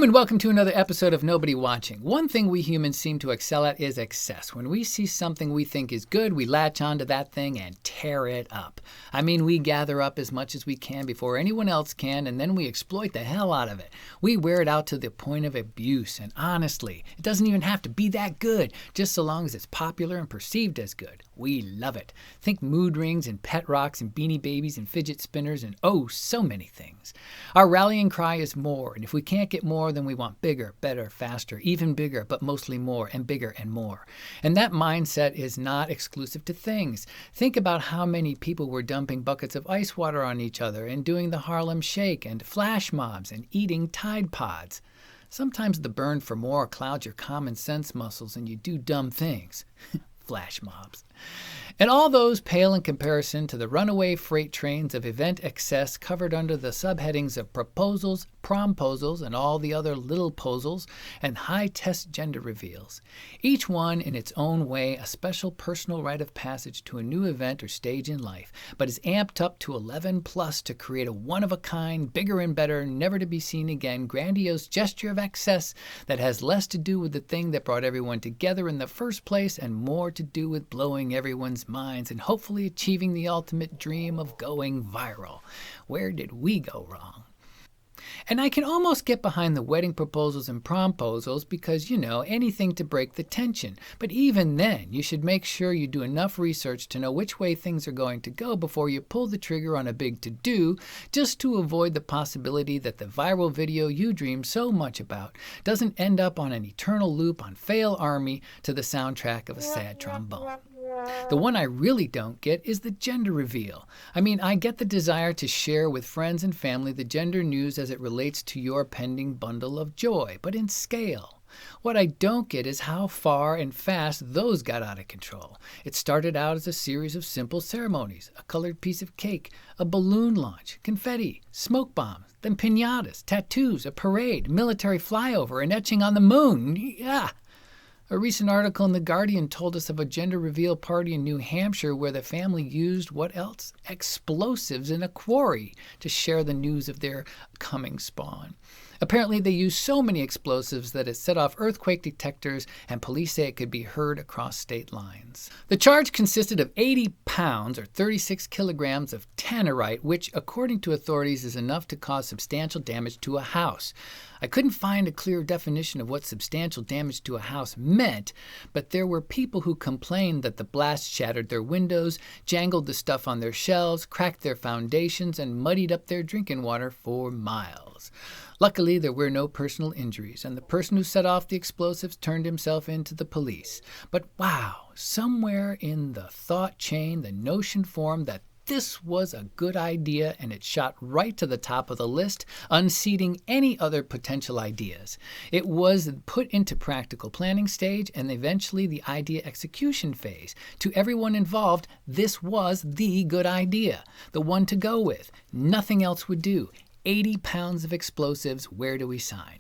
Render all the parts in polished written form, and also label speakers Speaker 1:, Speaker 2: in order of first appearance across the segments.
Speaker 1: Boom, and welcome to another episode of Nobody Watching. One thing we humans seem to excel at is excess. When we see something we think is good, we latch onto that thing and tear it up. I mean, we gather up as much as we can before anyone else can, and then we exploit the hell out of it. We wear it out to the point of abuse, and honestly, it doesn't even have to be that good, just so long as it's popular and perceived as good. We love it. Think mood rings and pet rocks and beanie babies and fidget spinners and oh, so many things. Our rallying cry is more, and if we can't get more, then we want bigger, better, faster, even bigger, but mostly more and bigger and more. And that mindset is not exclusive to things. Think about how many people were dumping buckets of ice water on each other and doing the Harlem Shake and flash mobs and eating Tide Pods. Sometimes the burn for more clouds your common sense muscles and you do dumb things. Flash mobs. And all those pale in comparison to the runaway freight trains of event excess covered under the subheadings of proposals, promposals, and all the other little posals, and high-test gender reveals. Each one in its own way a special personal rite of passage to a new event or stage in life, but is amped up to 11 plus to create a one-of-a-kind, bigger and better, never-to-be-seen again, grandiose gesture of excess that has less to do with the thing that brought everyone together in the first place and more to do with blowing everyone's minds and hopefully achieving the ultimate dream of going viral. Where did we go wrong? And I can almost get behind the wedding proposals and promposals because, anything to break the tension. But even then, you should make sure you do enough research to know which way things are going to go before you pull the trigger on a big to-do, just to avoid the possibility that the viral video you dream so much about doesn't end up on an eternal loop on Fail Army to the soundtrack of a sad trombone. The one I really don't get is the gender reveal. I mean, I get the desire to share with friends and family the gender news as it relates to your pending bundle of joy, but in scale. What I don't get is how far and fast those got out of control. It started out as a series of simple ceremonies, a colored piece of cake, a balloon launch, confetti, smoke bombs, then piñatas, tattoos, a parade, military flyover, an etching on the moon. Yeah. A recent article in The Guardian told us of a gender reveal party in New Hampshire where the family used, what else? Explosives in a quarry to share the news of their coming spawn. Apparently, they used so many explosives that it set off earthquake detectors, and police say it could be heard across state lines. The charge consisted of 80 pounds or 36 kilograms of tannerite, which, according to authorities, is enough to cause substantial damage to a house. I couldn't find a clear definition of what substantial damage to a house meant, but there were people who complained that the blast shattered their windows, jangled the stuff on their shelves, cracked their foundations, and muddied up their drinking water for miles. Luckily, there were no personal injuries, and the person who set off the explosives turned himself in to the police. But wow, somewhere in the thought chain, the notion formed that this was a good idea, and it shot right to the top of the list, unseating any other potential ideas. It was put into practical planning stage and eventually the idea execution phase. To everyone involved, this was the good idea, the one to go with. Nothing else would do. 80 pounds of explosives, where do we sign?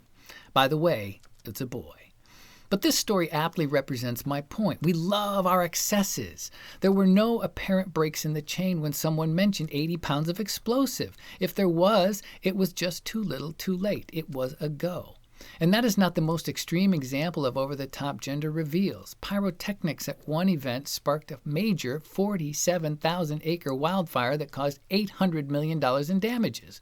Speaker 1: By the way, it's a boy. But this story aptly represents my point. We love our excesses. There were no apparent breaks in the chain when someone mentioned 80 pounds of explosive. If there was, it was just too little too late. It was a go. And that is not the most extreme example of over-the-top gender reveals. Pyrotechnics at one event sparked a major 47,000-acre wildfire that caused $800 million in damages.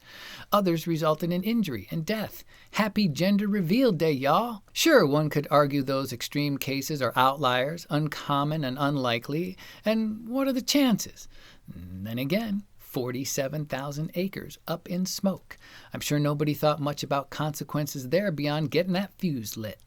Speaker 1: Others resulted in injury and death. Happy Gender Reveal Day, y'all! Sure, one could argue those extreme cases are outliers, uncommon and unlikely, and what are the chances? Then again, 47,000 acres up in smoke. I'm sure nobody thought much about consequences there beyond getting that fuse lit.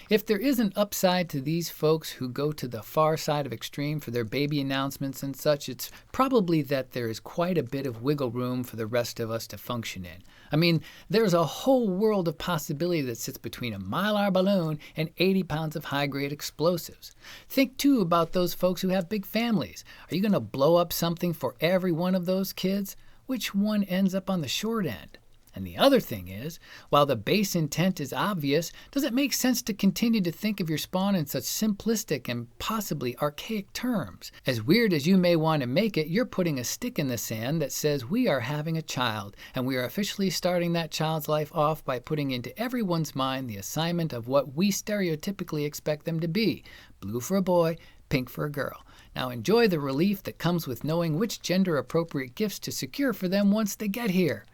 Speaker 1: If there is an upside to these folks who go to the far side of extreme for their baby announcements and such, it's probably that there is quite a bit of wiggle room for the rest of us to function in. I mean, there's a whole world of possibility that sits between a Mylar balloon and 80 pounds of high-grade explosives. Think, too, about those folks who have big families. Are you going to blow up something for every one of those kids? Which one ends up on the short end? And the other thing is, while the base intent is obvious, does it make sense to continue to think of your spawn in such simplistic and possibly archaic terms? As weird as you may want to make it, you're putting a stick in the sand that says we are having a child, and we are officially starting that child's life off by putting into everyone's mind the assignment of what we stereotypically expect them to be: blue for a boy, pink for a girl. Now enjoy the relief that comes with knowing which gender-appropriate gifts to secure for them once they get here.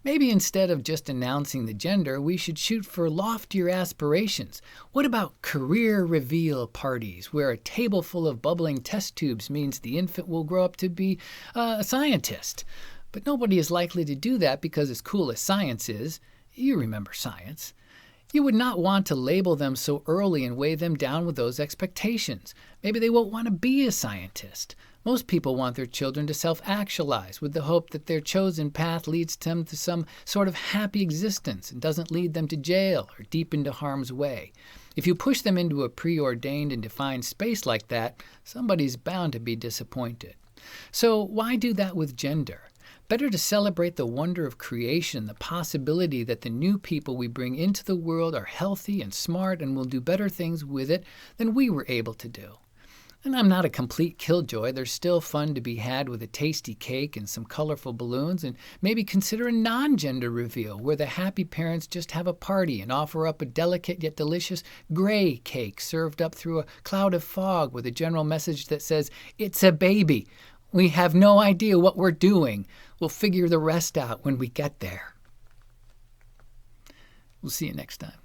Speaker 1: Maybe instead of just announcing the gender, we should shoot for loftier aspirations. What about career reveal parties, where a table full of bubbling test tubes means the infant will grow up to be a scientist? But nobody is likely to do that because, as cool as science is, you remember science, you would not want to label them so early and weigh them down with those expectations. Maybe they won't want to be a scientist. Most people want their children to self-actualize with the hope that their chosen path leads them to some sort of happy existence and doesn't lead them to jail or deep into harm's way. If you push them into a preordained and defined space like that, somebody's bound to be disappointed. So why do that with gender? Better to celebrate the wonder of creation, the possibility that the new people we bring into the world are healthy and smart and will do better things with it than we were able to do. And I'm not a complete killjoy. There's still fun to be had with a tasty cake and some colorful balloons, and maybe consider a non-gender reveal where the happy parents just have a party and offer up a delicate yet delicious gray cake served up through a cloud of fog with a general message that says, "It's a baby. We have no idea what we're doing. We'll figure the rest out when we get there." We'll see you next time.